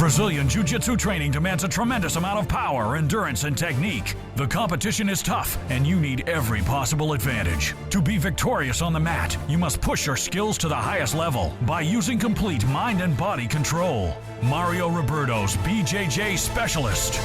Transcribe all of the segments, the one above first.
Brazilian Jiu-Jitsu training demands a tremendous amount of power, endurance, and technique. The competition is tough, and you need every possible advantage. To be victorious on the mat, you must push your skills to the highest level by using complete mind and body control. Mario Roberto's BJJ Specialist.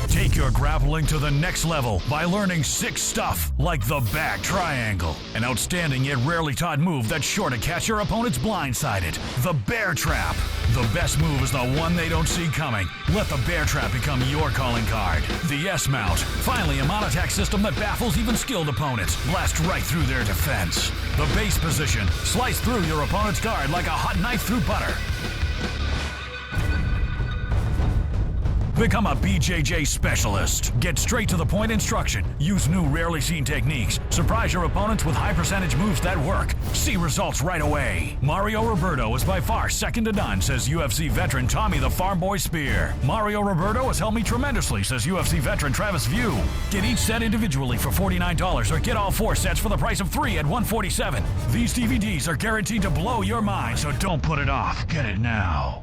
Take your grappling to the next level by learning sick stuff like the back triangle, an outstanding yet rarely taught move that's sure to catch your opponents blindsided. The bear trap. The best move is the one they don't see coming. Let the bear trap become your calling card. The S-mount. Finally, a mount attack system that baffles even skilled opponents. Blast right through their defense. The base position. Slice through your opponent's guard like a hot knife through butter. Become a BJJ specialist. Get straight to the point instruction. Use new, rarely seen techniques. Surprise your opponents with high percentage moves that work. See results right away. Mario Roberto is by far second to none, says UFC veteran Tommy the Farm Boy Spear. Mario Roberto has helped me tremendously, says UFC veteran Travis View. Get each set individually for $49 or get all 4 sets for the price of 3 at $147. These DVDs are guaranteed to blow your mind, so don't put it off. Get it now.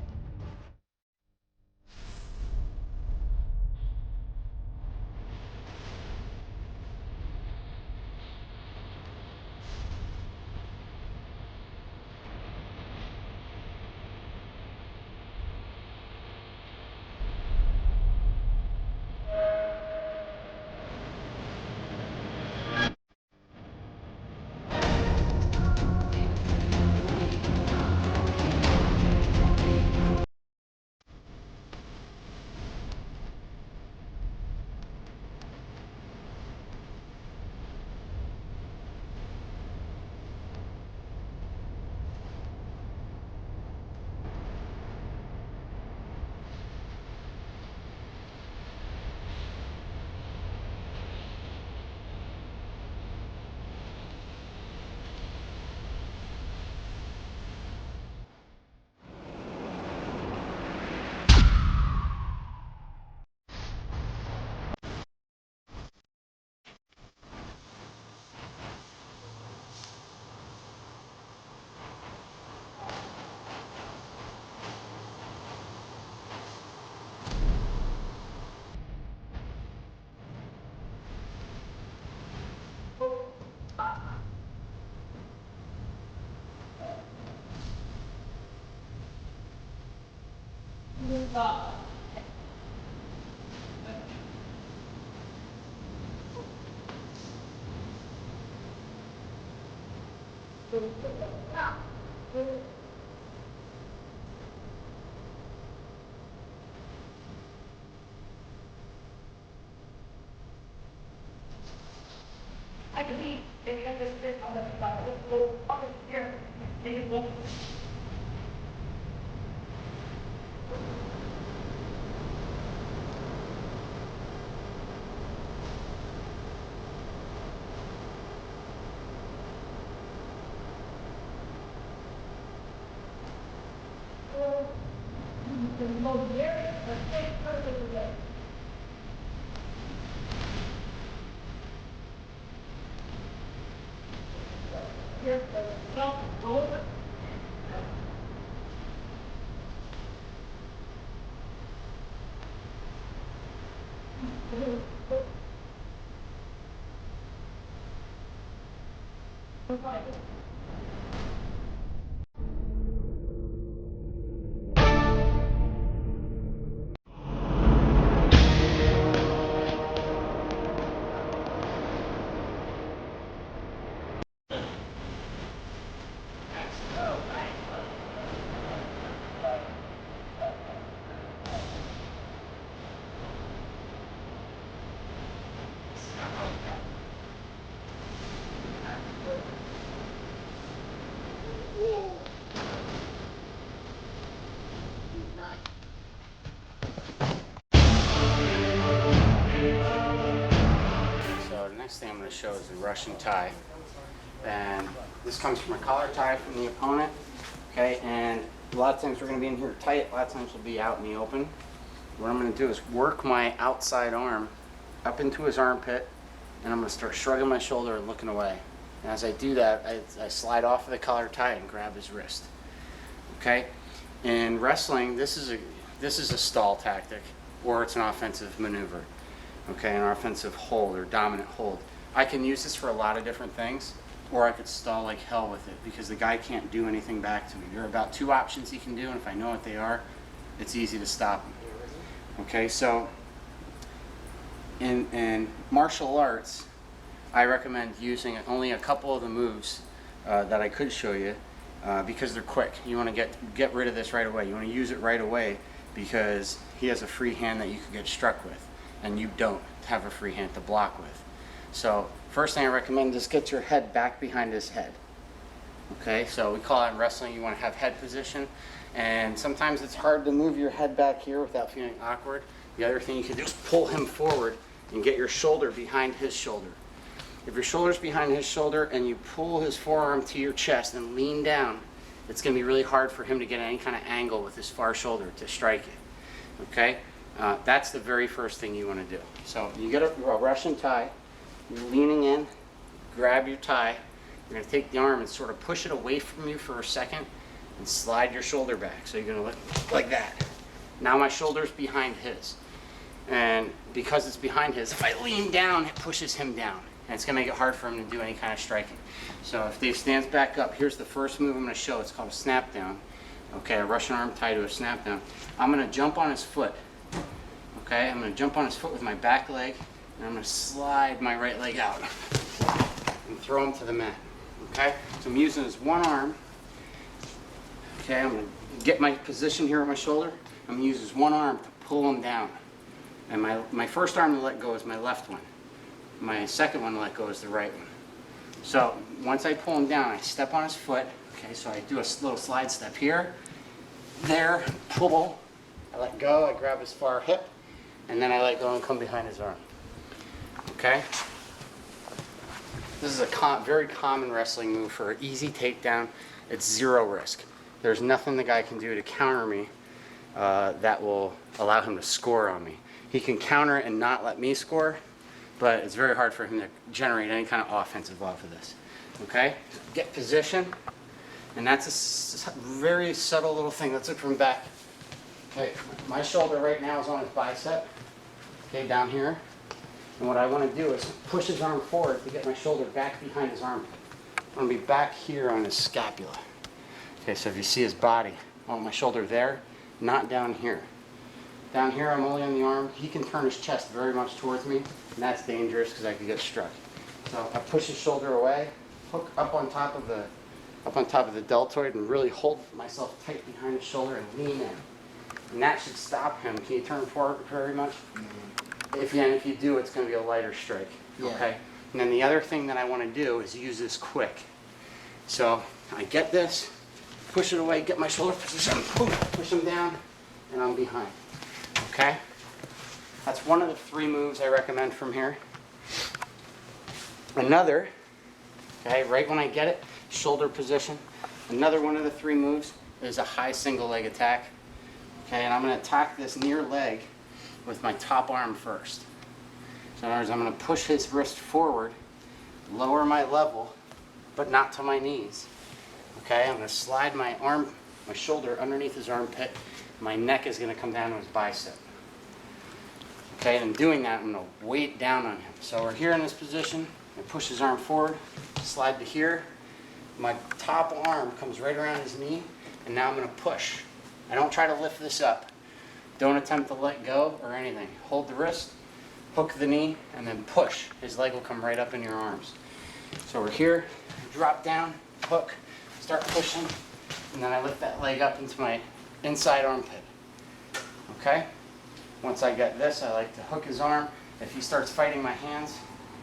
I believe they have this bit on the little office here. They will. Next thing I'm going to show is the Russian tie, and this comes from a collar tie from the opponent. Okay, and a lot of times we're going to be in here tight, a lot of times we'll be out in the open. What I'm going to do is work my outside arm up into his armpit, and I'm going to start shrugging my shoulder and looking away. And as I do that, I slide off of the collar tie and grab his wrist. Okay, in wrestling, this is this is a stall tactic, or it's an offensive maneuver, okay, an offensive hold or dominant hold. I can use this for a lot of different things, or I could stall like hell with it because the guy can't do anything back to me. There are about 2 options he can do, and if I know what they are, it's easy to stop him. Okay, so in martial arts, I recommend using only a couple of the moves that I could show you because they're quick. You want to get rid of this right away. You want to use it right away because he has a free hand that you could get struck with, and you don't have a free hand to block with. So first thing I recommend is get your head back behind his head. Okay, so we call that in wrestling, you want to have head position, and sometimes it's hard to move your head back here without feeling awkward. The other thing you can do is pull him forward and get your shoulder behind his shoulder. If your shoulder's behind his shoulder and you pull his forearm to your chest and lean down, it's going to be really hard for him to get any kind of angle with his far shoulder to strike it. Okay, that's the very first thing you want to do. So you get a Russian tie. You're leaning in, grab your tie, you're going to take the arm and sort of push it away from you for a second and slide your shoulder back. So you're going to look like that. Now my shoulder's behind his. And because it's behind his, if I lean down, it pushes him down. And it's going to make it hard for him to do any kind of striking. So if Dave stands back up, here's the first move I'm going to show. It's called a snap down. Okay, a Russian arm tie to a snap down. I'm going to jump on his foot. Okay, I'm going to jump on his foot with my back leg. And I'm going to slide my right leg out and throw him to the mat. Okay? So I'm using his one arm. Okay, I'm going to get my position here on my shoulder. I'm going to use his one arm to pull him down. And my first arm to let go is my left one. My second one to let go is the right one. So once I pull him down, I step on his foot. Okay, so I do a little slide step here. There, pull. I let go, I grab his far hip, and then I let go and come behind his arm. Okay? This is a very common wrestling move for an easy takedown. It's 0 risk. There's nothing the guy can do to counter me that will allow him to score on me. He can counter it and not let me score, but it's very hard for him to generate any kind of offensive off of this. Okay? Get position, and that's a very subtle little thing. Let's look from back. Okay, my shoulder right now is on his bicep. Okay, down here. And what I want to do is push his arm forward to get my shoulder back behind his armpit. I want to be back here on his scapula. Okay, so if you see his body, I want my shoulder there, not down here. Down here, I'm only on the arm. He can turn his chest very much towards me, and that's dangerous because I could get struck. So I push his shoulder away, hook up on top of the deltoid, and really hold myself tight behind his shoulder and lean in. And that should stop him. Can you turn forward very much? If you do, it's going to be a lighter strike. Yeah. Okay. And then the other thing that I want to do is use this quick. So I get this, push it away, get my shoulder position, push him down, and I'm behind. Okay. That's one of the 3 moves I recommend from here. Another, okay, right when I get it, shoulder position. Another one of the 3 moves is a high single leg attack. Okay, and I'm going to attack this near leg with my top arm first. So in other words, I'm going to push his wrist forward, lower my level, but not to my knees. Okay, I'm going to slide my shoulder underneath his armpit. My neck is going to come down to his bicep. Okay, and in doing that, I'm going to weight down on him. So we're here in this position. I push his arm forward, slide to here. My top arm comes right around his knee, and now I'm going to push. I don't try to lift this up. Don't attempt to let go or anything. Hold the wrist, hook the knee, and then push. His leg will come right up in your arms. So we're here, drop down, hook, start pushing, and then I lift that leg up into my inside armpit. Okay? Once I get this, I like to hook his arm. If he starts fighting my hands,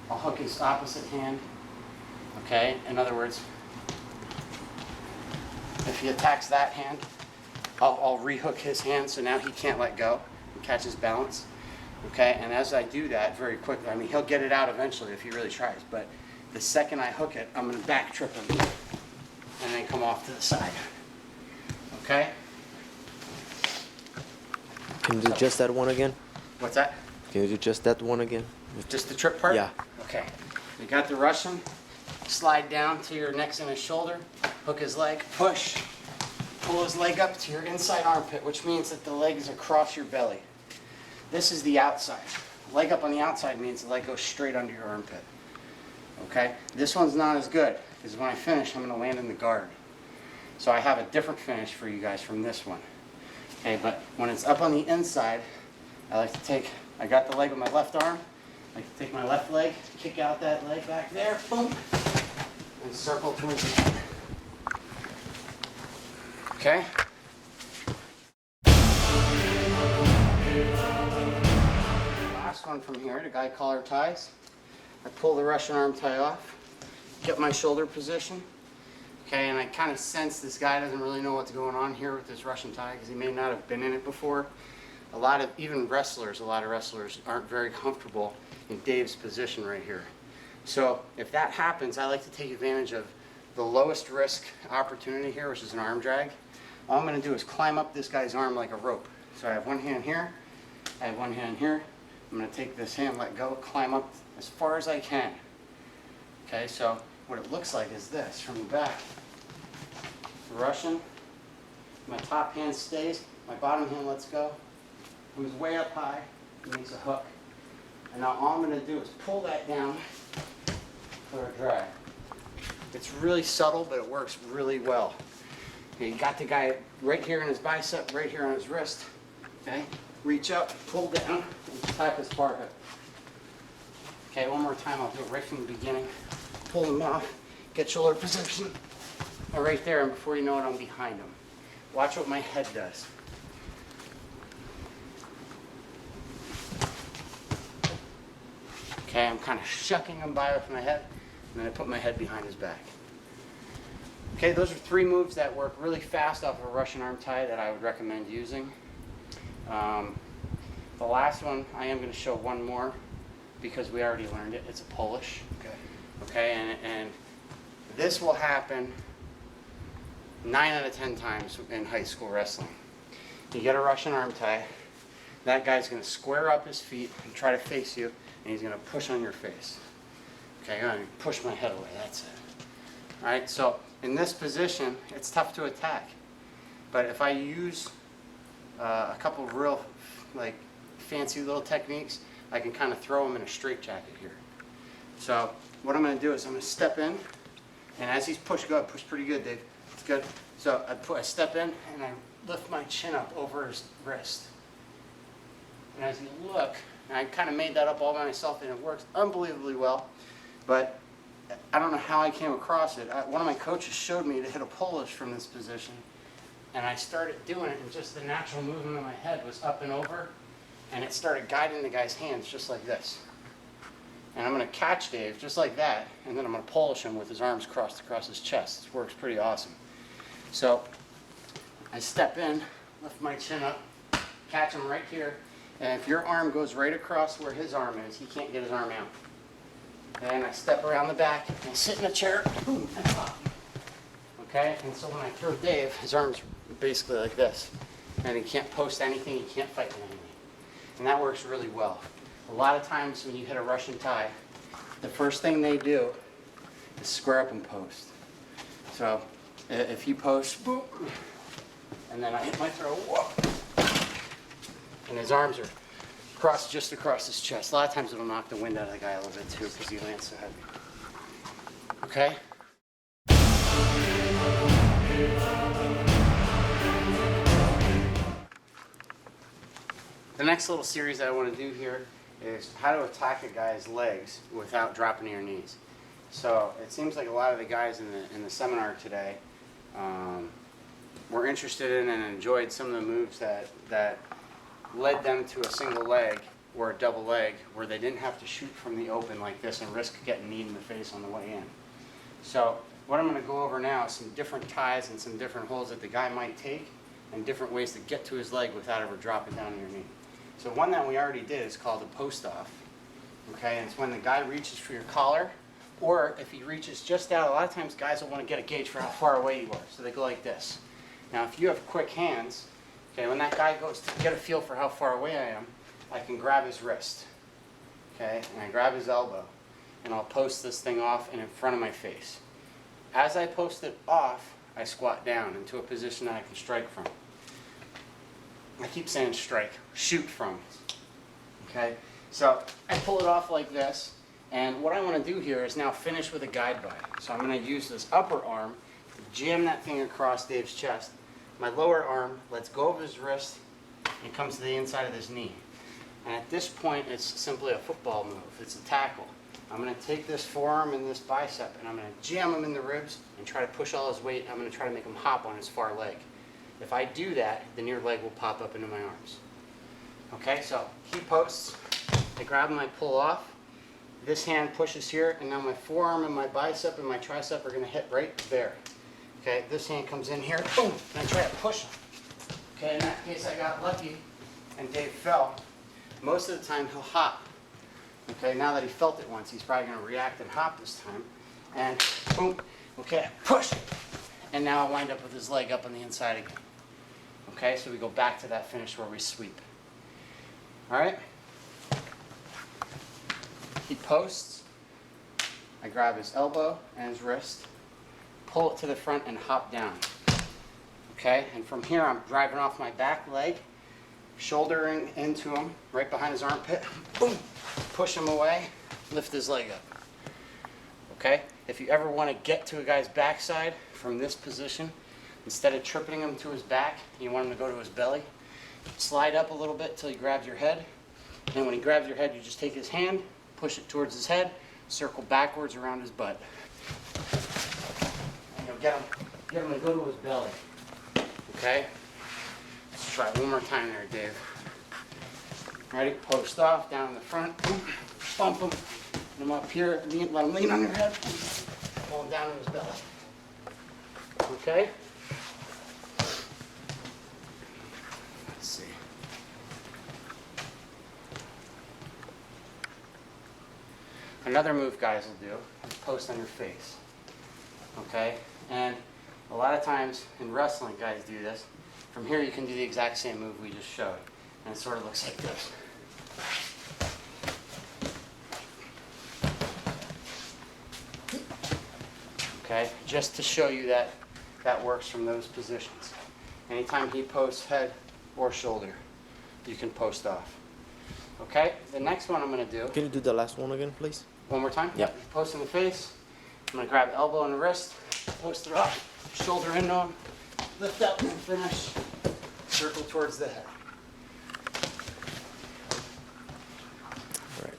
I'll hook his opposite hand. Okay? In other words, if he attacks that hand, I'll rehook his hand so now he can't let go and catch his balance. Okay, and as I do that very quickly, I mean, he'll get it out eventually if he really tries, but the second I hook it, I'm going to back trip him and then come off to the side. Okay? Can you do just that one again? What's that? Can you do just that one again? Just the trip part? Yeah. Okay. You got the Russian. Slide down to your next in his shoulder. Hook his leg. Push. pull his leg up to your inside armpit, which means that the leg is across your belly. This is the outside. Leg up on the outside means the leg goes straight under your armpit. Okay? This one's not as good, because when I finish, I'm going to land in the guard. So I have a different finish for you guys from this one. Okay, but when it's up on the inside, I like to take, I got the leg with my left arm, I like to take my left leg, kick out that leg back there, boom, and circle towards the end. Okay? Last one from here, the guy collar ties. I pull the Russian arm tie off, get my shoulder position. Okay, and I kind of sense this guy doesn't really know what's going on here with this Russian tie because he may not have been in it before. A lot of wrestlers aren't very comfortable in Dave's position right here. So if that happens, I like to take advantage of the lowest risk opportunity here, which is an arm drag. All I'm going to do is climb up this guy's arm like a rope. So I have one hand here, I have one hand here. I'm going to take this hand, let go, climb up as far as I can. Okay, so what it looks like is this from the back. Russian, my top hand stays, my bottom hand lets go, moves way up high, makes a hook. And now all I'm going to do is pull that down for a drag. It's really subtle, but it works really well. Okay, you got the guy right here in his bicep, right here on his wrist. Okay, reach up, pull down, and tap his bar hook. Okay, one more time, I'll do it right from the beginning. Pull him off, get shoulder position. And right there, and before you know it, I'm behind him. Watch what my head does. Okay, I'm kind of shucking him by with my head, and then I put my head behind his back. Okay, those are 3 moves that work really fast off of a Russian arm tie that I would recommend using. The last one, I am going to show one more because we already learned it. It's a Polish. Okay, and this will happen 9 out of 10 times in high school wrestling. You get a Russian arm tie, that guy's going to square up his feet and try to face you, and he's going to push on your face. Okay, I'm going to push my head away, that's it. Alright, so in this position, it's tough to attack. But if I use a couple of real fancy little techniques, I can kind of throw him in a straitjacket here. So what I'm going to do is I'm going to step in, and as he's pushed, go, push pretty good, Dave. It's good. So I step in and I lift my chin up over his wrist. And as you look, and I kind of made that up all by myself, and it works unbelievably well. But I don't know how I came across it. One of my coaches showed me to hit a Polish from this position, and I started doing it, and just the natural movement of my head was up and over, and it started guiding the guy's hands just like this. And I'm going to catch Dave just like that, and then I'm going to Polish him with his arms crossed across his chest. This works pretty awesome. So I step in, lift my chin up, catch him right here, and if your arm goes right across where his arm is, he can't get his arm out. And I step around the back, and I sit in a chair, boom, and pop. Okay? And so when I throw Dave, his arm's basically like this. And he can't post anything, he can't fight anything. And that works really well. A lot of times when you hit a Russian tie, the first thing they do is square up and post. So if you post, boom, and then I hit my throw, whoop, and his arms are just across his chest. A lot of times it'll knock the wind out of the guy a little bit too because he lands so heavy. Okay? The next little series I want to do here is how to attack a guy's legs without dropping to your knees. So it seems like a lot of the guys in the seminar today were interested in and enjoyed some of the moves that led them to a single leg or a double leg where they didn't have to shoot from the open like this and risk getting kneed in the face on the way in. So what I'm going to go over now is some different ties and some different holds that the guy might take and different ways to get to his leg without ever dropping down to your knee. So one that we already did is called a post off. Okay, and it's when the guy reaches for your collar, or if he reaches just out, a lot of times guys will want to get a gauge for how far away you are, so they go like this. Now if you have quick hands, okay, when that guy goes to get a feel for how far away I am, I can grab his wrist, okay, and I grab his elbow, and I'll post this thing off and in front of my face. As I post it off, I squat down into a position that I can strike from. I keep saying strike, shoot from. Okay, so I pull it off like this, and what I want to do here is now finish with a guide by. So I'm going to use this upper arm to jam that thing across Dave's chest. My lower arm lets go of his wrist and comes to the inside of his knee. And at this point, it's simply a football move. It's a tackle. I'm going to take this forearm and this bicep, and I'm going to jam him in the ribs and try to push all his weight. I'm going to try to make him hop on his far leg. If I do that, the near leg will pop up into my arms. Okay, so he posts. I grab him, I pull off. This hand pushes here, and now my forearm and my bicep and my tricep are going to hit right there. Okay, this hand comes in here, boom, and I try to push him. Okay, in that case, I got lucky, and Dave fell. Most of the time, he'll hop. Okay, now that he felt it once, he's probably going to react and hop this time. And boom, okay, push. And now I wind up with his leg up on the inside again. Okay, so we go back to that finish where we sweep. All right? He posts. I grab his elbow and his wrist, pull it to the front, and hop down. Okay, and from here I'm driving off my back leg, shouldering into him, right behind his armpit, boom, push him away, lift his leg up. Okay, if you ever want to get to a guy's backside from this position, instead of tripping him to his back, you want him to go to his belly, slide up a little bit till he grabs your head. And when he grabs your head, you just take his hand, push it towards his head, circle backwards around his butt. And you'll get him to go to his belly. Okay? Let's try one more time there, Dave. Ready? Post off, down in the front, boom, bump him. And I'm up here, let him lean on your head, pull him down to his belly. Okay? Let's see. Another move guys will do is post on your face. Okay? And a lot of times in wrestling, guys do this. From here, you can do the exact same move we just showed. And it sort of looks like this. Okay? Just to show you that that works from those positions. Anytime he posts head or shoulder, you can post off. Okay? The next one I'm going to do. Can you do the last one again, please? One more time? Yeah. Post in the face. I'm going to grab the elbow and the wrist, post it up, shoulder into him, lift up and finish. Circle towards the head. All right.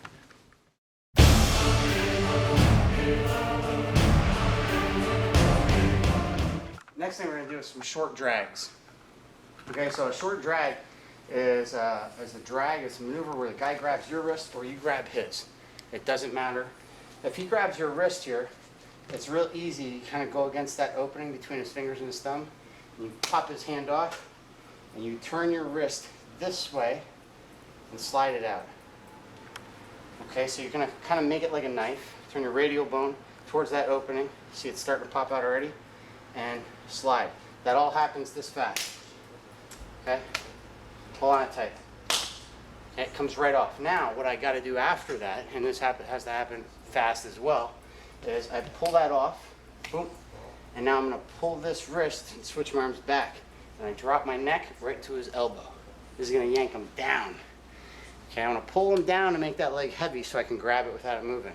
Next thing we're going to do is some short drags. Okay, so a short drag is a drag. It's a maneuver where the guy grabs your wrist or you grab his. It doesn't matter. If he grabs your wrist here, it's real easy. You kind of go against that opening between his fingers and his thumb. And you pop his hand off, and you turn your wrist this way and slide it out. Okay, so you're going to kind of make it like a knife. Turn your radial bone towards that opening. See it's starting to pop out already? And slide. That all happens this fast. Okay? Hold on it tight. And it comes right off. Now, what I got to do after that, and this has to happen fast as well, is I pull that off, boom, and now I'm going to pull this wrist and switch my arms back. And I drop my neck right to his elbow. This is going to yank him down. Okay, I want to pull him down to make that leg heavy so I can grab it without it moving.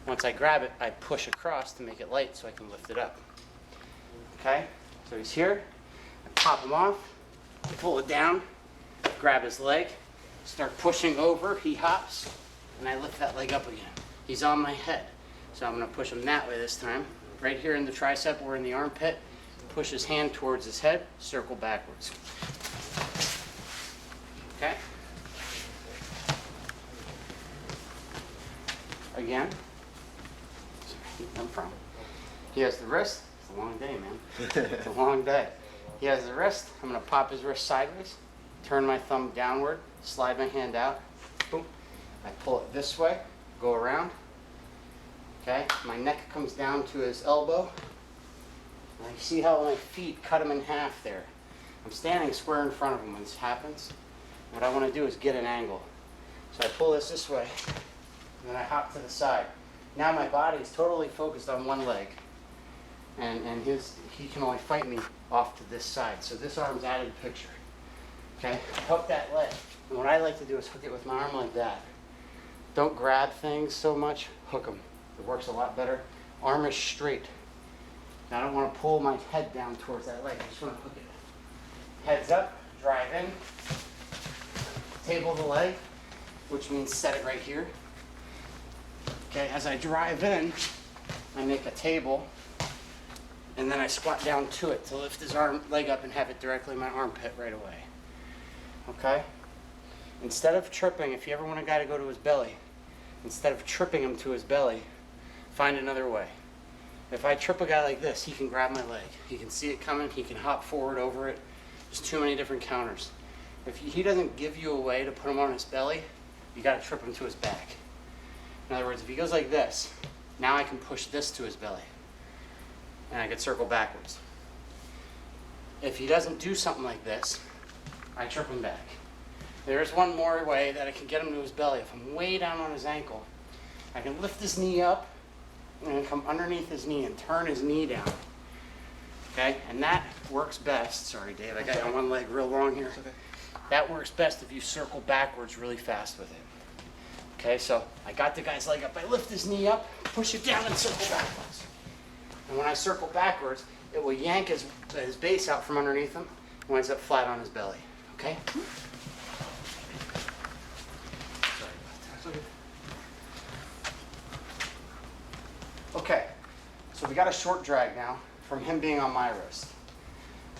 Once I grab it, I push across to make it light so I can lift it up. Okay, so he's here. I pop him off, pull it down, grab his leg, start pushing over, he hops, and I lift that leg up again. He's on my head. So I'm going to push him that way this time. Right here in the tricep or in the armpit, push his hand towards his head, circle backwards. Okay? Again. I'm from. He has the wrist. It's a long day, man. It's a long day. He has the wrist. I'm going to pop his wrist sideways, turn my thumb downward, slide my hand out. Boom. I pull it this way, go around. Okay, my neck comes down to his elbow. And you see how my feet cut him in half there. I'm standing square in front of him when this happens. What I want to do is get an angle. So I pull this way, and then I hop to the side. Now my body is totally focused on one leg. and he can only fight me off to this side. So this arm's out of the picture. Okay, hook that leg. And what I like to do is hook it with my arm like that. Don't grab things so much, hook them. It works a lot better. Arm is straight. Now I don't want to pull my head down towards that leg. I just want to hook it. Heads up, drive in, table the leg, which means set it right here. Okay, as I drive in, I make a table, and then I squat down to it to lift his leg up and have it directly in my armpit right away. Okay? Instead of tripping, if you ever want a guy to go to his belly, instead of tripping him to his belly, find another way. If I trip a guy like this, he can grab my leg. He can see it coming, he can hop forward over it. There's too many different counters. If he doesn't give you a way to put him on his belly, you gotta trip him to his back. In other words, if he goes like this, now I can push this to his belly. And I can circle backwards. If he doesn't do something like this, I trip him back. There's one more way that I can get him to his belly. If I'm way down on his ankle, I can lift his knee up and then come underneath his knee and turn his knee down. Okay? And that works best. Sorry, Dave, I got one leg real long here. Okay. That works best if you circle backwards really fast with it. Okay, so I got the guy's leg up. I lift his knee up, push it down, and circle backwards. And when I circle backwards, it will yank his base out from underneath him and winds up flat on his belly. Okay? Sorry about that. Okay, so we got a short drag now from him being on my wrist.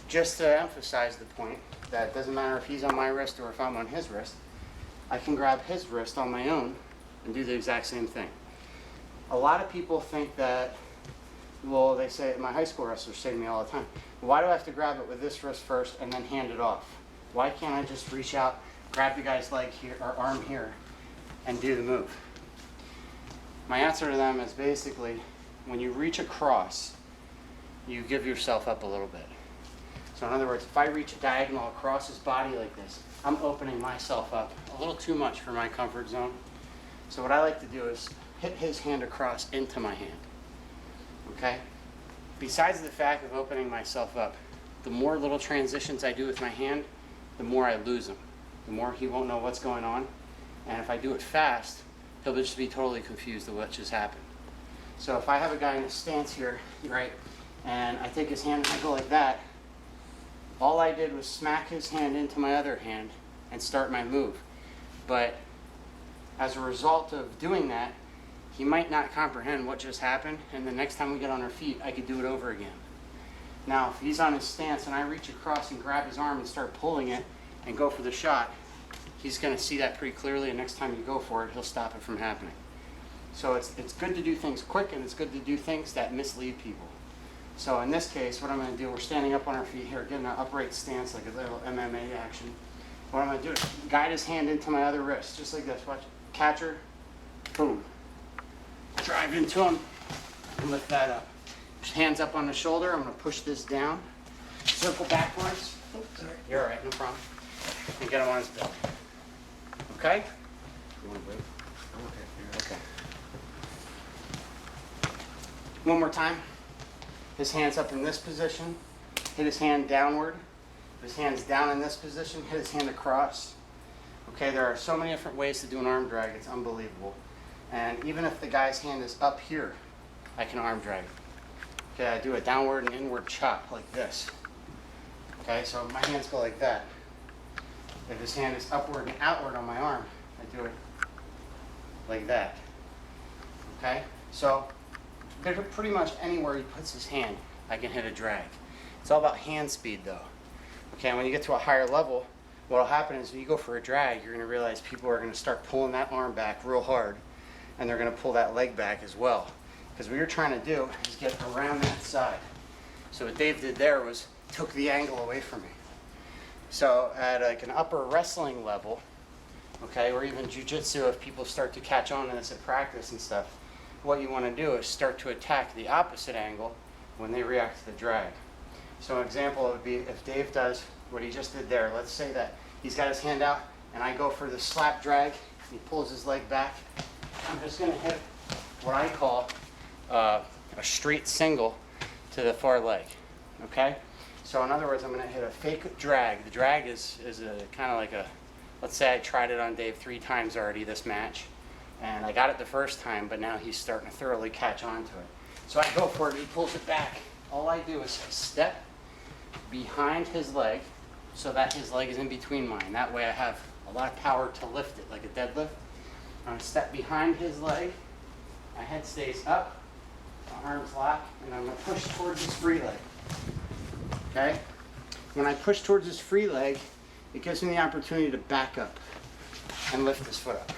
Just to emphasize the point that it doesn't matter if he's on my wrist or if I'm on his wrist, I can grab his wrist on my own and do the exact same thing. A lot of people think that, well, they say, my high school wrestlers say to me all the time, why do I have to grab it with this wrist first and then hand it off? Why can't I just reach out, grab the guy's leg here, or arm here, and do the move? My answer to them is basically, when you reach across, you give yourself up a little bit. So in other words, if I reach a diagonal across his body like this, I'm opening myself up a little too much for my comfort zone. So what I like to do is hit his hand across into my hand. Okay? Besides the fact of opening myself up, the more little transitions I do with my hand, the more I lose him. The more he won't know what's going on. And if I do it fast, he'll just be totally confused of what just happened. So if I have a guy in a stance here, right, and I take his hand and I go like that, all I did was smack his hand into my other hand and start my move. But as a result of doing that, he might not comprehend what just happened, and the next time we get on our feet, I could do it over again. Now, if he's on his stance and I reach across and grab his arm and start pulling it and go for the shot, he's going to see that pretty clearly, and next time you go for it, he'll stop it from happening. So it's good to do things quick, and it's good to do things that mislead people. So in this case, what I'm going to do, we're standing up on our feet here, getting an upright stance like a little MMA action. What I'm going to do is guide his hand into my other wrist, just like this. Watch. Catcher, boom. Drive into him and lift that up. Hands up on the shoulder. I'm going to push this down. Circle backwards. Oh, sorry. You're all right, no problem. And get him on his belly. Okay? You want to break? I'm okay. Okay. One more time. His hand's up in this position. Hit his hand downward. His hand's down in this position. Hit his hand across. Okay, there are so many different ways to do an arm drag. It's unbelievable. And even if the guy's hand is up here, I can arm drag. Okay, I do a downward and inward chop like this. Okay, so my hands go like that. If his hand is upward and outward on my arm, I do it like that. Okay, so pretty much anywhere he puts his hand, I can hit a drag. It's all about hand speed though. Okay, when you get to a higher level, what will happen is when you go for a drag, you're going to realize people are going to start pulling that arm back real hard, and they're going to pull that leg back as well. Because what you're trying to do is get around that side. So what Dave did there was took the angle away from me. So at like an upper wrestling level, okay, or even jiu-jitsu, if people start to catch on to this at practice and stuff, what you want to do is start to attack the opposite angle when they react to the drag. So an example would be if Dave does what he just did there. Let's say that he's got his hand out and I go for the slap drag. He pulls his leg back. I'm just going to hit what I call a straight single to the far leg, okay? So in other words, I'm gonna hit a fake drag. The drag is a kind of like a, let's say I tried it on Dave 3 times already this match, and I got it the first time, but now he's starting to thoroughly catch on to it. So I go for it, he pulls it back. All I do is step behind his leg so that his leg is in between mine. That way I have a lot of power to lift it, like a deadlift. I'm gonna step behind his leg, my head stays up, my arms lock, and I'm gonna push towards his free leg. Okay? When I push towards his free leg, it gives me the opportunity to back up and lift his foot up.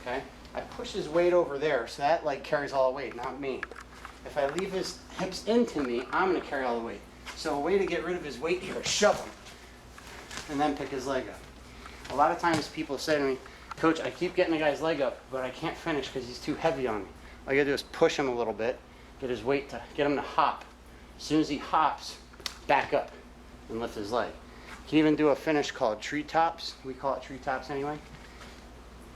Okay? I push his weight over there, so that leg carries all the weight, not me. If I leave his hips into me, I'm gonna carry all the weight. So a way to get rid of his weight here is shove him, and then pick his leg up. A lot of times people say to me, Coach, I keep getting the guy's leg up, but I can't finish because he's too heavy on me. All you gotta do is push him a little bit, get his weight to, get him to hop. As soon as he hops, back up and lift his leg. You can even do a finish called treetops. We call it treetops anyway.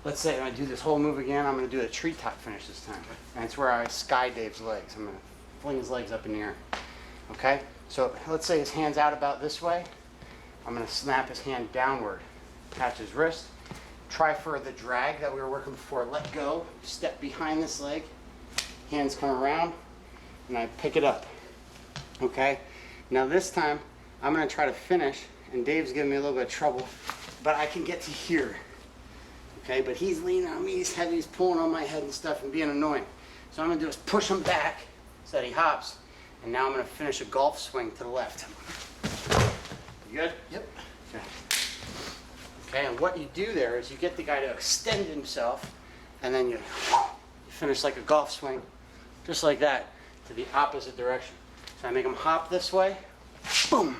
Let's say I do this whole move again, I'm gonna do a treetop finish this time. And it's where I sky Dave's legs. I'm gonna fling his legs up in the air. Okay? So let's say his hand's out about this way. I'm gonna snap his hand downward, catch his wrist, try for the drag that we were working before, let go, step behind this leg, hands come around, and I pick it up. Okay? Now this time, I'm gonna try to finish, and Dave's giving me a little bit of trouble, but I can get to here. Okay, but he's leaning on me, he's heavy, he's pulling on my head and stuff and being annoying. So what I'm gonna do is push him back so that he hops, and now I'm gonna finish a golf swing to the left. You good? Yep. Okay. Okay, and what you do there is you get the guy to extend himself, and then you finish like a golf swing, just like that, to the opposite direction. So I make him hop this way, boom,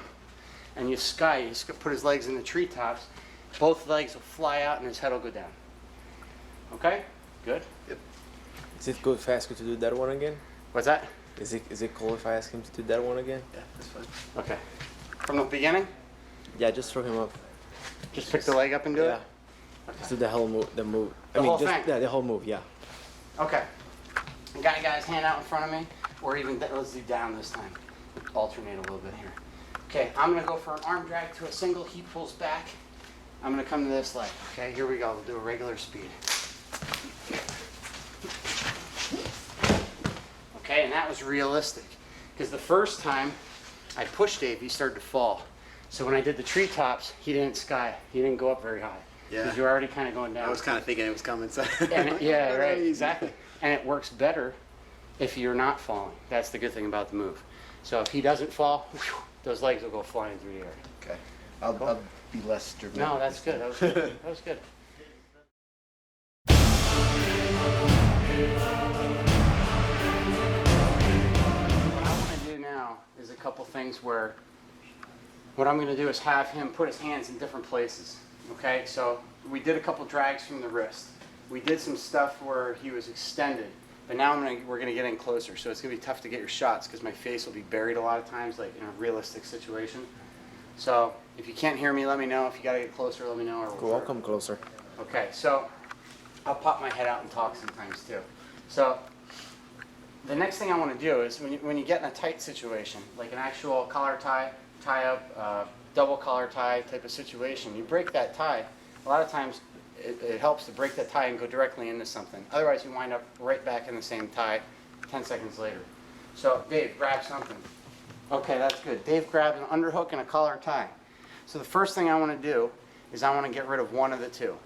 and you put his legs in the treetops, both legs will fly out and his head will go down. Okay? Good? Yep. Is it good if I ask you to do that one again? What's that? Is it cool if I ask him to do that one again? Yeah, that's fine. Okay. From the beginning? Yeah, just throw him up. Just pick the leg up and do Yeah. it? Okay. Just do the whole move. The move. The whole just thing? yeah, the whole move. Yeah. Okay. The guy got his hand out in front of me, or even, let's do down this time. Alternate a little bit here. Okay, I'm gonna go for an arm drag to a single, he pulls back. I'm gonna come to this leg. Okay, here we go, we'll do a regular speed. Okay, and that was realistic. Because the first time I pushed Dave, he started to fall. So when I did the treetops, he didn't go up very high. Yeah. Because you're already kind of going down. I was kind of thinking it was coming. So. Yeah, right, exactly. And it works better if you're not falling. That's the good thing about the move. So if he doesn't fall, whew, those legs will go flying through the air. Okay. I'll be less dramatic. No, that's good. That was good. That was good. What I want to do now is a couple things where what I'm going to do is have him put his hands in different places. Okay, so we did a couple drags from the wrist. We did some stuff where he was extended, but now we're going to get in closer. So it's going to be tough to get your shots because my face will be buried a lot of times, like in a realistic situation. So if you can't hear me, let me know. If you got to get closer, let me know. Or Cool. I'll come closer. Okay, so I'll pop my head out and talk sometimes too. So the next thing I want to do is when you get in a tight situation, like an actual collar tie, tie up, double collar tie type of situation, you break that tie. A lot of times it helps to break that tie and go directly into something. Otherwise you wind up right back in the same tie 10 seconds later. So Dave, grab something. Okay, that's good. Dave grabs an underhook and a collar tie. So the first thing I want to do is I want to get rid of one of the two.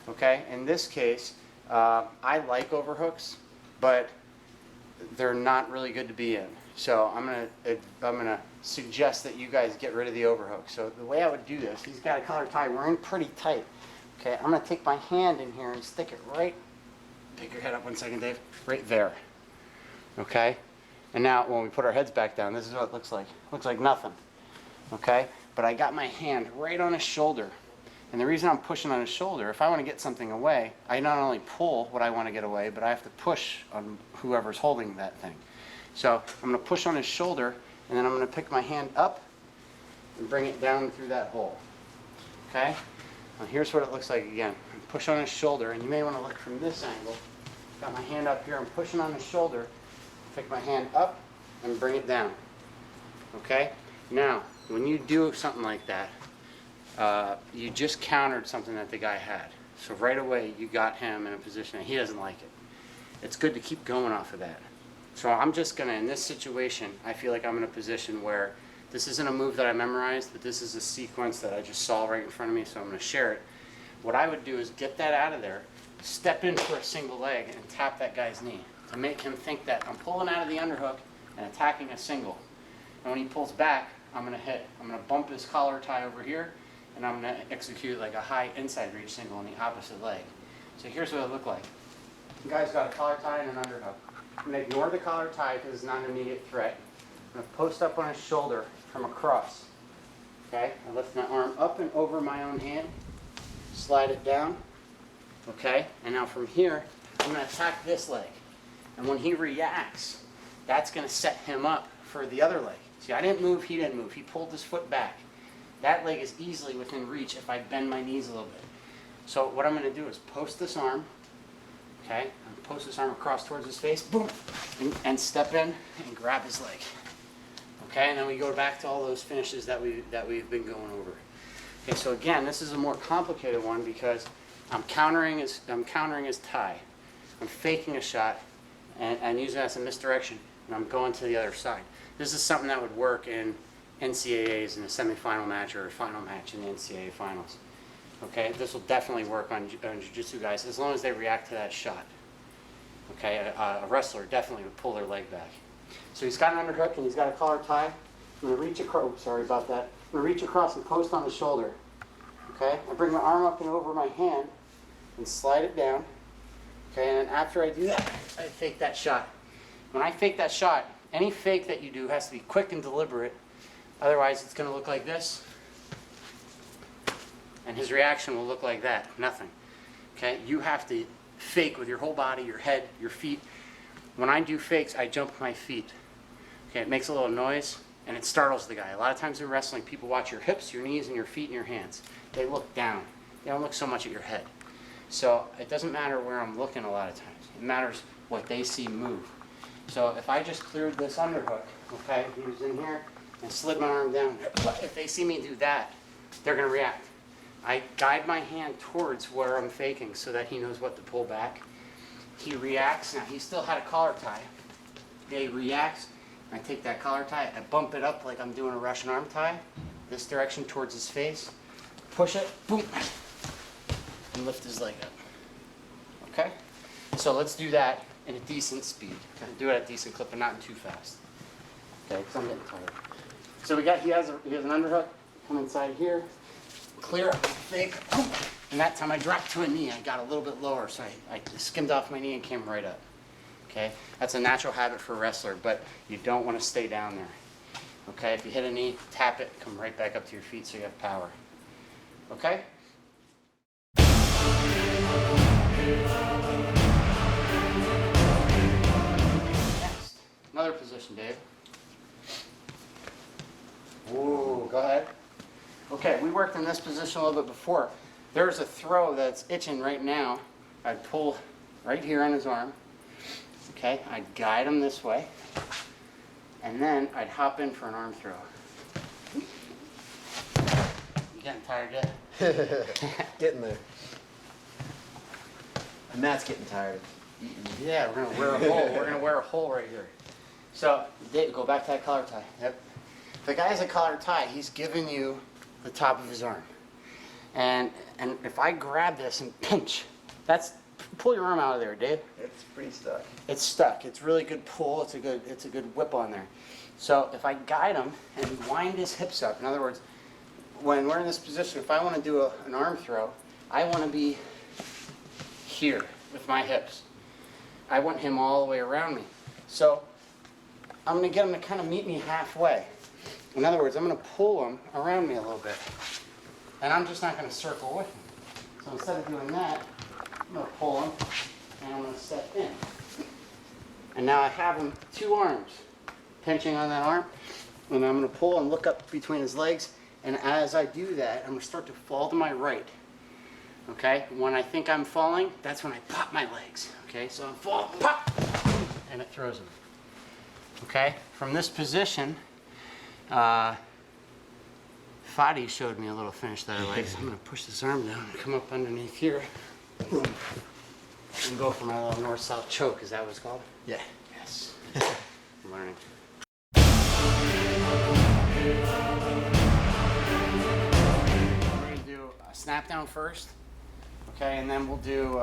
Okay, in this case, I like overhooks, but they're not really good to be in. So I'm gonna suggest that you guys get rid of the overhook. So the way I would do this, he's got a collar tie, we're in pretty tight. Okay, I'm gonna take my hand in here and stick it right, pick your head up 1 second, Dave, right there. Okay, and now when we put our heads back down, this is what it looks like. Looks like nothing. Okay, but I got my hand right on his shoulder. And the reason I'm pushing on his shoulder, if I want to get something away, I not only pull what I want to get away, but I have to push on whoever's holding that thing. So I'm going to push on his shoulder, and then I'm going to pick my hand up and bring it down through that hole. Okay? Now here's what it looks like again. Push on his shoulder, and you may want to look from this angle. Got my hand up here, I'm pushing on his shoulder, pick my hand up, and bring it down. Okay? Now, when you do something like that, you just countered something that the guy had. So right away, you got him in a position that he doesn't like it. It's good to keep going off of that. So I'm just gonna, in this situation, I feel like I'm in a position where this isn't a move that I memorized, but this is a sequence that I just saw right in front of me, so I'm gonna share it. What I would do is get that out of there, step in for a single leg, and tap that guy's knee to make him think that I'm pulling out of the underhook and attacking a single. And when he pulls back, I'm gonna hit. I'm gonna bump his collar tie over here, and I'm gonna execute like a high inside reach single on the opposite leg. So here's what it looked like. The guy's got a collar tie and an underhook. I'm gonna ignore the collar tie because it's not an immediate threat. I'm gonna post up on his shoulder from across. Okay, I lift my arm up and over my own hand, slide it down. Okay, and now from here, I'm gonna attack this leg. And when he reacts, that's gonna set him up for the other leg. See, I didn't move, he didn't move. He pulled his foot back. That leg is easily within reach if I bend my knees a little bit. So what I'm gonna do is post this arm, okay, and post this arm across towards his face, boom, and step in and grab his leg. Okay, and then we go back to all those finishes that we've been going over. Okay, so again, this is a more complicated one because I'm countering his tie. I'm faking a shot and using that as a misdirection, and I'm going to the other side. This is something that would work in NCAAs in a semifinal match or a final match in the NCAA finals. Okay, this will definitely work on jiu-jitsu guys as long as they react to that shot. Okay, a wrestler definitely would pull their leg back. So he's got an underhook and he's got a collar tie. I'm gonna reach across, oh, sorry about that. I'm gonna reach across and post on the shoulder. Okay, I bring my arm up and over my hand and slide it down. Okay, and then after I do that, I fake that shot. When I fake that shot, any fake that you do has to be quick and deliberate. Otherwise, it's gonna look like this. And his reaction will look like that, nothing. Okay, you have to fake with your whole body, your head, your feet. When I do fakes, I jump my feet. Okay, it makes a little noise and it startles the guy. A lot of times in wrestling, people watch your hips, your knees, and your feet and your hands. They look down. They don't look so much at your head. So it doesn't matter where I'm looking a lot of times. It matters what they see move. So if I just cleared this underhook, okay, he was in here and slid my arm down. If they see me do that, they're gonna react. I guide my hand towards where I'm faking so that he knows what to pull back. He reacts. Now, he still had a collar tie. He reacts. I take that collar tie, I bump it up like I'm doing a Russian arm tie, this direction towards his face, push it, boom, and lift his leg up. Okay? So let's do that in a decent speed. Do it at a decent clip, but not too fast. Okay, because I'm getting tired. So he has an underhook, come inside here, clear up, fake, boom. And that time I dropped to a knee. I got a little bit lower, so I skimmed off my knee and came right up. Okay, that's a natural habit for a wrestler, but you don't want to stay down there. Okay, if you hit a knee, tap it, come right back up to your feet so you have power. Okay? Next, another position, Dave. Ooh, go ahead. Okay, we worked in this position a little bit before. There's a throw that's itching right now. I'd pull right here on his arm. Okay, I'd guide him this way, and then I'd hop in for an arm throw. You getting tired yet? Getting there. And Matt's getting tired. Yeah, we're gonna wear a hole. We're gonna wear a hole right here. So, Dave, go back to that collar tie. Yep. If the guy has a collar tie, he's giving you the top of his arm. And if I grab this and pinch, pull your arm out of there, Dave. It's pretty stuck. It's stuck. It's really good pull. It's a good whip on there. So if I guide him and wind his hips up, in other words, when we're in this position, if I want to do an arm throw, I want to be here with my hips. I want him all the way around me. So I'm going to get him to kind of meet me halfway. In other words, I'm going to pull him around me a little bit. And I'm just not going to circle with him. So instead of doing that, I'm going to pull him and I'm going to step in. And now I have him two arms pinching on that arm. And I'm going to pull and look up between his legs. And as I do that, I'm going to start to fall to my right. Okay? When I think I'm falling, that's when I pop my legs. Okay? So I'm falling, pop, and it throws him. Okay, from this position, Fadi showed me a little finish that I like, so I'm gonna push this arm down and come up underneath here. Boom. And go for my little north-south choke, is that what it's called? Yeah. Yes. I'm learning. We're gonna do a snap down first, okay, and then we'll do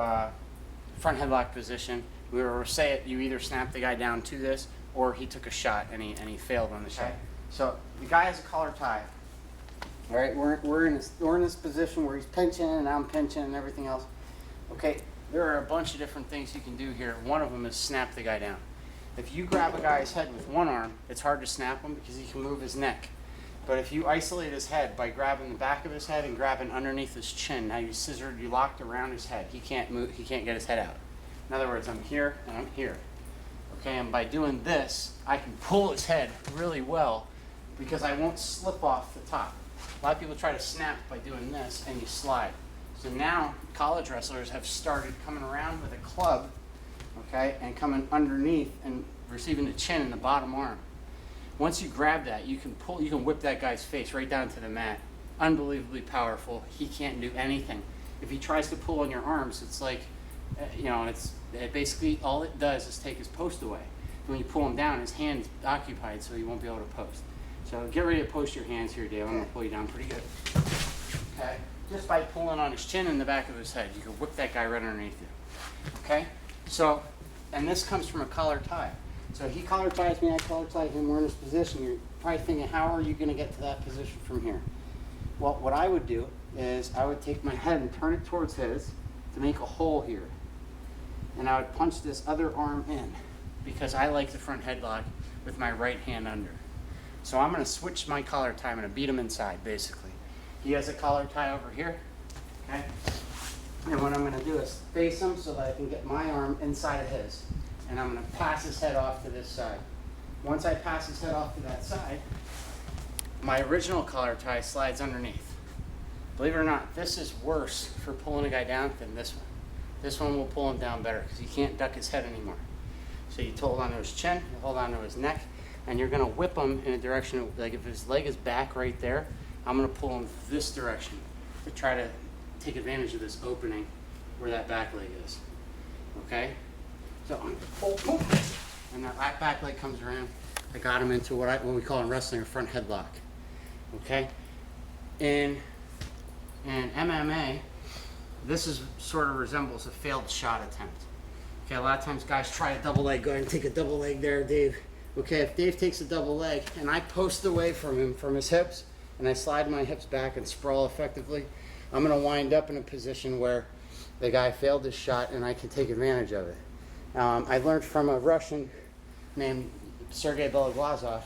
front headlock position. We were say it, you either snap the guy down to this, or he took a shot and he failed on the shot. So the guy has a collar tie. All right, we're in this position where he's pinching and I'm pinching and everything else. Okay, there are a bunch of different things you can do here. One of them is snap the guy down. If you grab a guy's head with one arm, it's hard to snap him because he can move his neck. But if you isolate his head by grabbing the back of his head and grabbing underneath his chin, now you scissored, you locked around his head. He can't move, he can't get his head out. In other words, I'm here and I'm here. Okay, and by doing this, I can pull his head really well because I won't slip off the top. A lot of people try to snap by doing this and you slide. So now college wrestlers have started coming around with a club, okay, and coming underneath and receiving the chin in the bottom arm. Once you grab that, you can pull, you can whip that guy's face right down to the mat. Unbelievably powerful. He can't do anything. If he tries to pull on your arms, it's like, you know, it basically all it does is take his post away. When you pull him down, his hand is occupied, so he won't be able to post. So get ready to post your hands here, Dave. I'm gonna pull you down pretty good. Okay, just by pulling on his chin and the back of his head, you can whip that guy right underneath you. Okay, so, and this comes from a collar tie. So he collar ties me, I collar tie him. We're in this position. You're probably thinking, how are you gonna get to that position from here? Well, what I would do is I would take my head and turn it towards his to make a hole here. And I would punch this other arm in because I like the front headlock with my right hand under. So I'm going to switch my collar tie. I'm going to beat him inside, basically. He has a collar tie over here, okay? And what I'm going to do is face him so that I can get my arm inside of his. And I'm going to pass his head off to this side. Once I pass his head off to that side, my original collar tie slides underneath. Believe it or not, this is worse for pulling a guy down than this one. This one will pull him down better because he can't duck his head anymore. So you hold on to his chin, you hold on to his neck, and you're going to whip him in a direction, like if his leg is back right there, I'm going to pull him this direction to try to take advantage of this opening where that back leg is. Okay? So I'm going to pull, boom, and that back leg comes around. I got him into what we call in wrestling a front headlock. Okay? In MMA, this is sort of resembles a failed shot attempt. Okay, a lot of times guys try a double leg. Go ahead and take a double leg there, Dave. Okay, if Dave takes a double leg and I post away from him, from his hips, and I slide my hips back and sprawl effectively, I'm gonna wind up in a position where the guy failed his shot and I can take advantage of it. I learned from a Russian named Sergei Beloglazov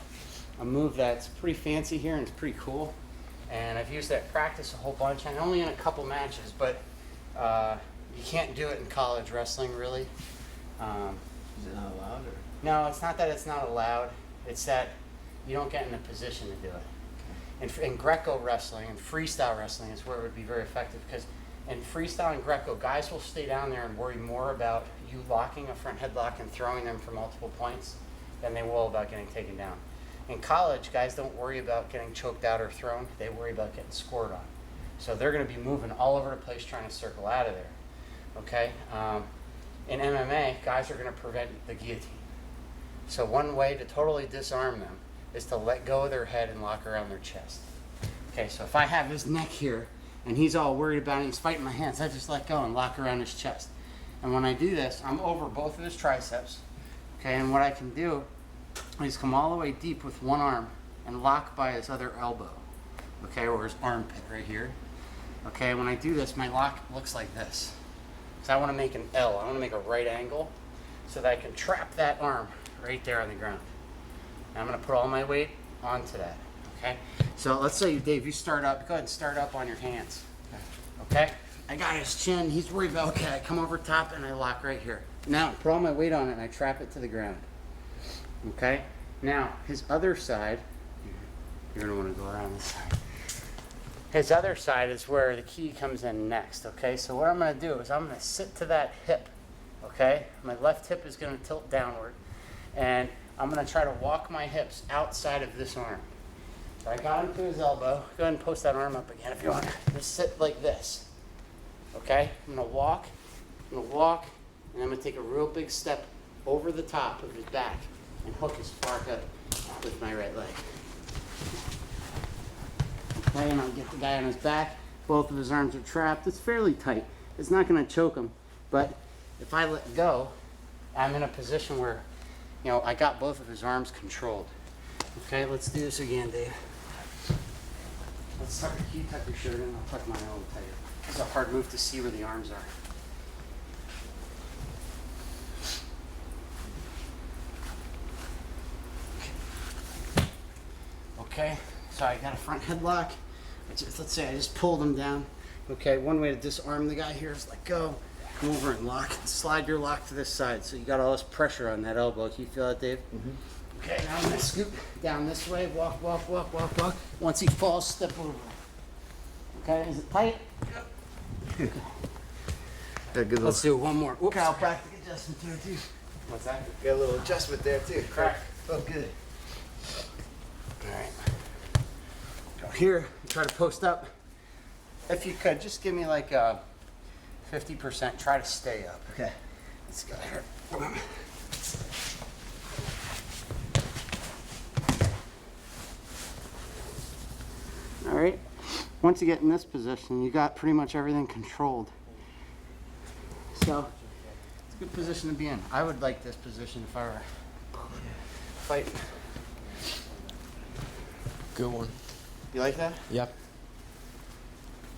a move that's pretty fancy here and it's pretty cool. And I've used that in practice a whole bunch, and only in a couple matches, but you can't do it in college wrestling, really. Is it not allowed? Or? No, it's not that it's not allowed. It's that you don't get in a position to do it. In Greco wrestling and freestyle wrestling is where it would be very effective, because in freestyle and Greco, guys will stay down there and worry more about you locking a front headlock and throwing them for multiple points than they will about getting taken down. In college, guys don't worry about getting choked out or thrown. They worry about getting scored on. So they're going to be moving all over the place trying to circle out of there. Okay? In MMA, guys are going to prevent the guillotine. So one way to totally disarm them is to let go of their head and lock around their chest. Okay, so if I have his neck here and he's all worried about it, he's fighting my hands, I just let go and lock around his chest. And when I do this, I'm over both of his triceps. Okay, and what I can do is come all the way deep with one arm and lock by his other elbow. Okay, or his armpit right here. Okay, when I do this, my lock looks like this. So I want to make an L. I want to make a right angle so that I can trap that arm right there on the ground. And I'm going to put all my weight onto that. Okay, so let's say, Dave, you start up. Go ahead and start up on your hands. Okay, I got his chin. He's worried about, okay, I come over top and I lock right here. Now, put all my weight on it and I trap it to the ground. Okay, now his other side, you're going to want to go around this side. His other side is where the key comes in next. Okay, so what I'm going to do is I'm going to sit to that hip. Okay, my left hip is going to tilt downward, and I'm gonna try to walk my hips outside of this arm. So I got him to his elbow. Go ahead and post that arm up again if you want. Just sit like this. Okay? I'm gonna walk, and I'm gonna take a real big step over the top of his back and hook his far hip with my right leg. Okay, and I'll get the guy on his back. Both of his arms are trapped. It's fairly tight. It's not gonna choke him, but if I let go, I'm in a position where, you know, I got both of his arms controlled. Okay, let's do this again, Dave. Let's tuck you tuck your shirt in, I'll tuck mine a little tighter. It's a hard move to see where the arms are. Okay, so I got a front headlock. Let's say I just pulled him down. Okay, one way to disarm the guy here is let go, come over and lock, slide your lock to this side. So you got all this pressure on that elbow. Do you feel that, Dave? Mm-hmm. Okay, now I'm gonna scoop down this way, walk. Once he falls, step over. Okay, is it tight? Yeah, good Let's do one more. Whoops. chiropractic adjustment there too. What's that? Got a little adjustment there too. Correct. Oh, good. All right. Go here, try to post up. If you could, just give me like 50%. Try to stay up. Okay. Let's go here. All right. Once you get in this position, you got pretty much everything controlled. So it's a good position to be in. I would like this position if I were fighting. Good one. You like that? Yep.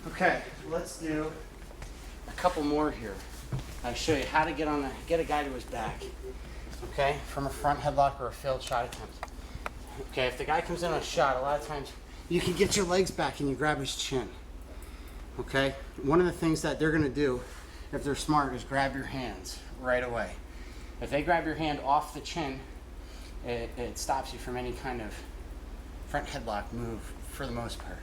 Okay, let's do a couple more here. I'll show you how to get a guy to his back. Okay, from a front headlock or a failed shot attempt. Okay, if the guy comes in on a shot, a lot of times you can get your legs back and you grab his chin. Okay, one of the things that they're gonna do, if they're smart, is grab your hands right away. If they grab your hand off the chin, it stops you from any kind of front headlock move for the most part.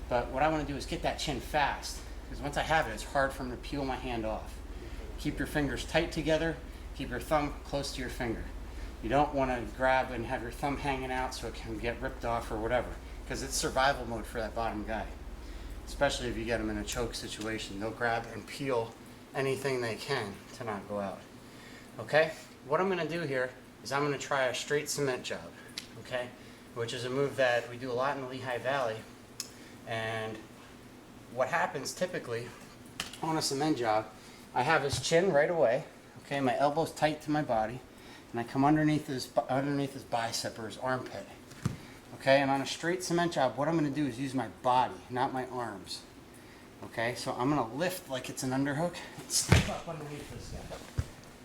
But what I want to do is get that chin fast, because once I have it, it's hard for them to peel my hand off. Keep your fingers tight together, keep your thumb close to your finger. You don't want to grab and have your thumb hanging out so it can get ripped off or whatever, because it's survival mode for that bottom guy. Especially if you get them in a choke situation. They'll grab and peel anything they can to not go out. Okay? What I'm going to do here is I'm going to try a straight cement job, okay? Which is a move that we do a lot in the Lehigh Valley. And what happens typically on a cement job, I have his chin right away, okay? My elbow's tight to my body, and I come underneath his bicep or his armpit, okay? And on a straight cement job, what I'm going to do is use my body, not my arms, okay? So I'm going to lift like it's an underhook and step up underneath this guy,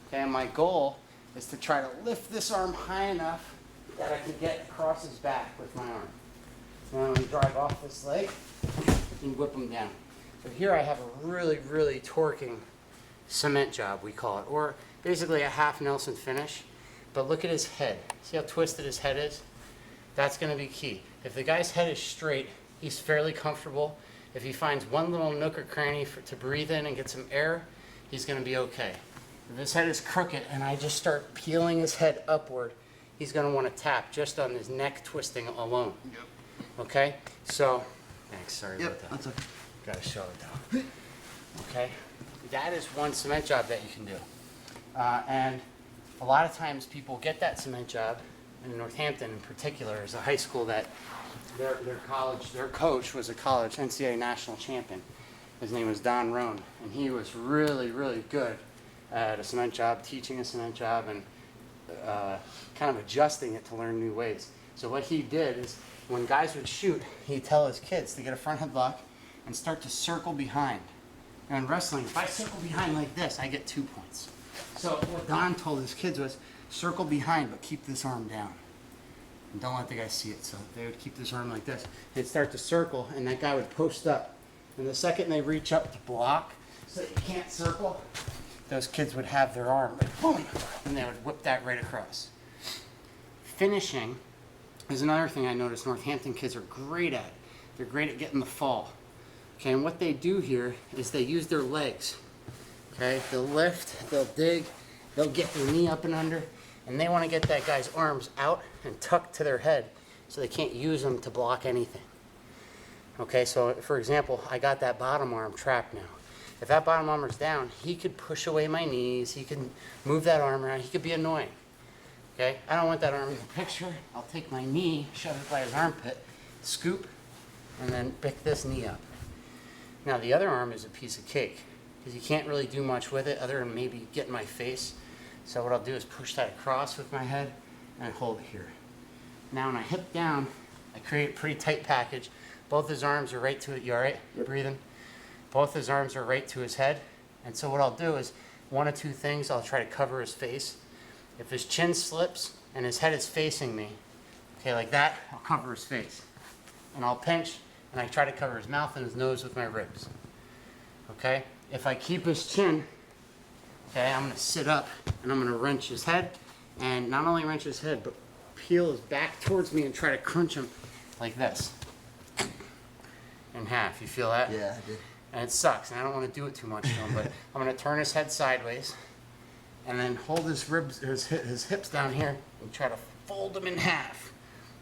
okay? And my goal is to try to lift this arm high enough that I can get across his back with my arm. And I'm going to drive off this leg and whip him down. So here I have a really, really torquing cement job, we call it, or basically a half Nelson finish. But look at his head. See how twisted his head is? That's going to be key. If the guy's head is straight, he's fairly comfortable. If he finds one little nook or cranny to breathe in and get some air, he's going to be okay. If his head is crooked and I just start peeling his head upward, he's going to want to tap just on his neck twisting alone. Yep. Okay? So, thanks, sorry about that. That's okay. Got to show it though. Okay? That is one cement job that you can do. And a lot of times people get that cement job, in Northampton in particular, is a high school that their coach was a college NCAA national champion. His name was Don Rohn, and he was really, really good at a cement job, teaching a cement job, and kind of adjusting it to learn new ways. So what he did is, when guys would shoot, he'd tell his kids to get a front headlock and start to circle behind. And in wrestling, if I circle behind like this, I get 2 points. So what Don told his kids was, circle behind, but keep this arm down. And don't let the guy see it. So they would keep this arm like this. They'd start to circle, and that guy would post up. And the second they reach up to block, so that you can't circle, those kids would have their arm, like, boom, and they would whip that right across. Finishing is another thing I noticed Northampton kids are great at. They're great at getting the fall. Okay, and what they do here is they use their legs. Okay, they'll lift, they'll dig, they'll get their knee up and under, And they want to get that guy's arms out and tucked to their head so they can't use them to block anything. Okay, so for example, I got that bottom arm trapped now. If that bottom arm is down, he could push away my knees, he can move that arm around, he could be annoying. Okay, I don't want that arm in the picture. I'll take my knee, shove it by his armpit, scoop, and then pick this knee up. Now the other arm is a piece of cake because you can't really do much with it other than maybe get in my face. So what I'll do is push that across with my head and hold it here. Now when I hip down, I create a pretty tight package. Both his arms are right to it. You all right? You're breathing? Both his arms are right to his head. And so what I'll do is one of two things. I'll try to cover his face. If his chin slips and his head is facing me, okay, like that, I'll cover his face. And I'll pinch and I try to cover his mouth and his nose with my ribs. Okay? If I keep his chin, okay, I'm gonna sit up and I'm gonna wrench his head, and not only wrench his head, but peel his back towards me and try to crunch him like this. In half, you feel that? Yeah, I did. And it sucks, and I don't want to do it too much to him, but I'm going to turn his head sideways and then hold his ribs, his hips down here and try to fold him in half.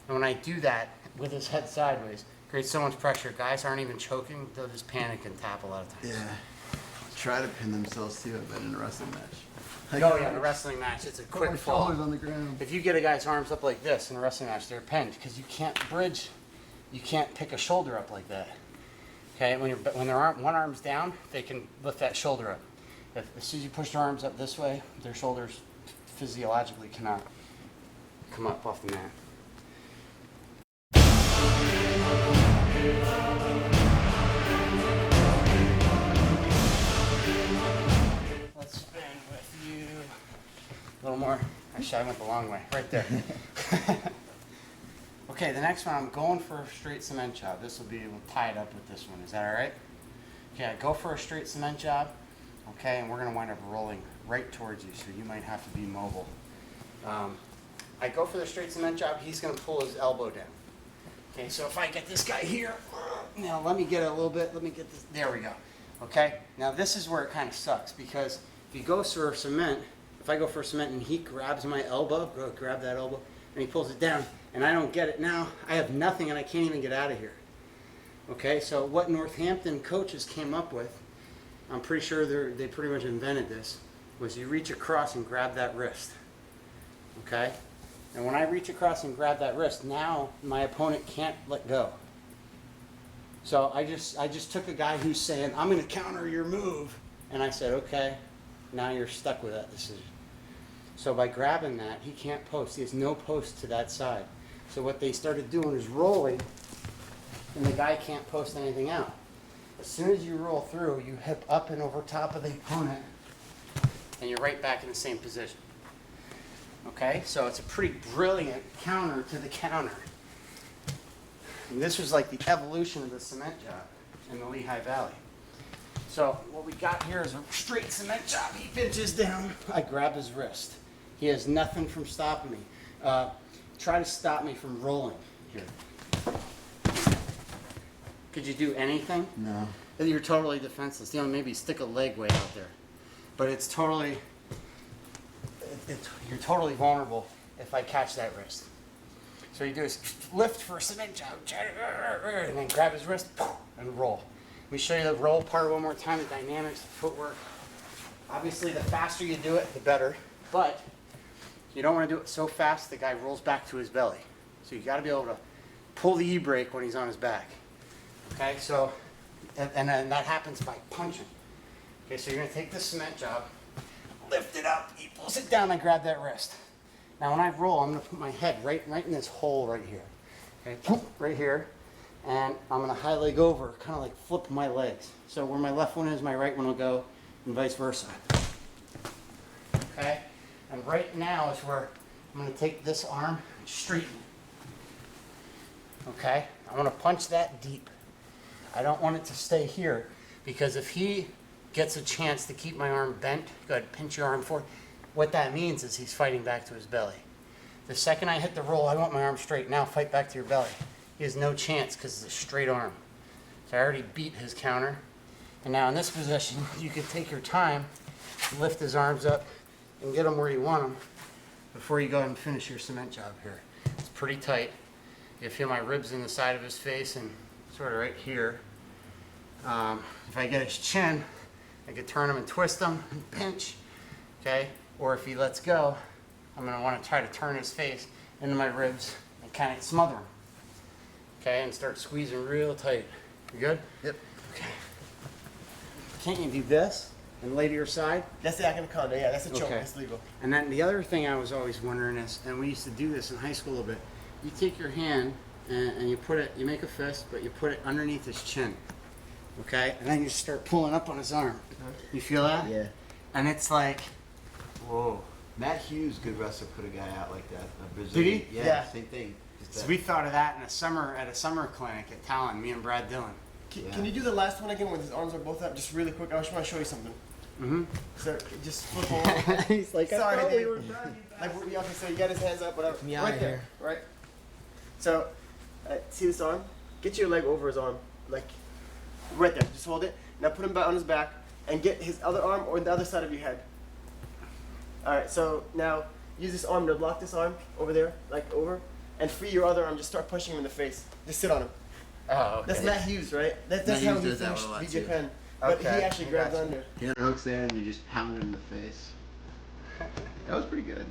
And when I do that with his head sideways, it creates so much pressure. Guys aren't even choking, they'll just panic and tap a lot of times. Yeah. Try to pin themselves too. I've been in a wrestling match. Oh yeah, in a wrestling match, it's a quick my fall. shoulders on the ground. If you get a guy's arms up like this in a wrestling match, they're pinned because you can't bridge, you can't pick a shoulder up like that. Okay, when their one arm's down, they can lift that shoulder up. As soon as you push their arms up this way, their shoulders physiologically cannot come up off the mat. Let's spin with you. A little more. Actually, I went the long way. Right there. Okay, the next one, I'm going for a straight cement job. This will be, we'll tie it up with this one. Is that all right? Okay, I go for a straight cement job. Okay, and we're going to wind up rolling right towards you, so you might have to be mobile. I go for the straight cement job. He's going to pull his elbow down. Okay, so if I get this guy here, now let me get it a little bit. Let me get this. There we go. Okay, now this is where it kind of sucks because if he goes for cement, if I go for cement and he grabs my elbow, grab that elbow, and he pulls it down, and I don't get it now, I have nothing and I can't even get out of here. Okay, so what Northampton coaches came up with, I'm pretty sure they pretty much invented this, was you reach across and grab that wrist. Okay? And when I reach across and grab that wrist, now my opponent can't let go. So I just took a guy who's saying, I'm going to counter your move, and I said, okay, now you're stuck with that decision. So by grabbing that, he can't post. He has no post to that side. So what they started doing is rolling, and the guy can't post anything out. As soon as you roll through, you hip up and over top of the opponent, and you're right back in the same position. Okay, so it's a pretty brilliant counter to the counter. And this was like the evolution of the cement job in the Lehigh Valley. So what we got here is a straight cement job. He pinches down, I grab his wrist. He has nothing from stopping me. Try to stop me from rolling here. Could you do anything? No. You're totally defenseless. You know, maybe stick a leg way out there. But it's totally, you're totally vulnerable if I catch that wrist. So you do is lift for a cement job, and then grab his wrist and roll. Let me show you the roll part one more time, the dynamics, the footwork. Obviously, the faster you do it, the better. But you don't want to do it so fast the guy rolls back to his belly. So you got to be able to pull the e-brake when he's on his back. Okay, so, and then that happens by punching. Okay, so you're going to take this cement job, lift it up, he pulls it down, and grab that wrist. Now when I roll, I'm going to put my head right in this hole right here. Okay, right here. And I'm going to high leg over, kind of like flip my legs. So where my left one is, my right one will go, and vice versa. Okay? And right now is where I'm going to take this arm and straighten it. Okay? I want to punch that deep. I don't want it to stay here, because if he gets a chance to keep my arm bent, go ahead, pinch your arm forward. What that means is he's fighting back to his belly. The second I hit the roll, I want my arm straight. Now fight back to your belly. He has no chance because it's a straight arm. So I already beat his counter. And now in this position, you can take your time, lift his arms up, and get him where you want him. before you go and finish your cement job here. It's pretty tight. You feel my ribs in the side of his face and sort of right here. If I get his chin, I could turn him and twist him and pinch, okay? Or if he lets go, I'm gonna wanna try to turn his face into my ribs and kind of smother him, okay? And start squeezing real tight. You good? Yep. Okay. Can't you do this and lay to your side? That's the anaconda, yeah, that's a choke, Okay. that's legal. And then the other thing I was always wondering is, and we used to do this in high school a little bit, you take your hand and you put it, you make a fist, but you put it underneath his chin, okay? And then you start pulling up on his arm. You feel that? Yeah. And it's like, whoa. Matt Hughes, good wrestler, put a guy out like that. A Did Brazilian. he? Yeah, Yeah. same thing. Just So that- we thought of that in a summer, at a summer clinic at Talon, me and Brad Dillon. Can you do the last one again when his arms are both up, just really quick? I just want to show you something. Mm-hmm. So just flip over. He's like, Sorry, I thought we Dave. were done. Like, okay, so you got his hands up, whatever. Me right outta there, here. right? So, see this arm? Get your leg over his arm, like, right there. Just hold it. Now put him back on his back and get his other arm or the other side of your head. All right, so now use this arm to block this arm over there, like over, and free your other arm. Just start pushing him in the face. Just sit on him. Oh, okay. That's Matt Hughes, right? That's Matt how Hughes he does that finished a lot, BJ too. Penn. But Okay, he actually I grabbed gotcha. under. He unhooks there and you just pound him in the face. That was pretty good.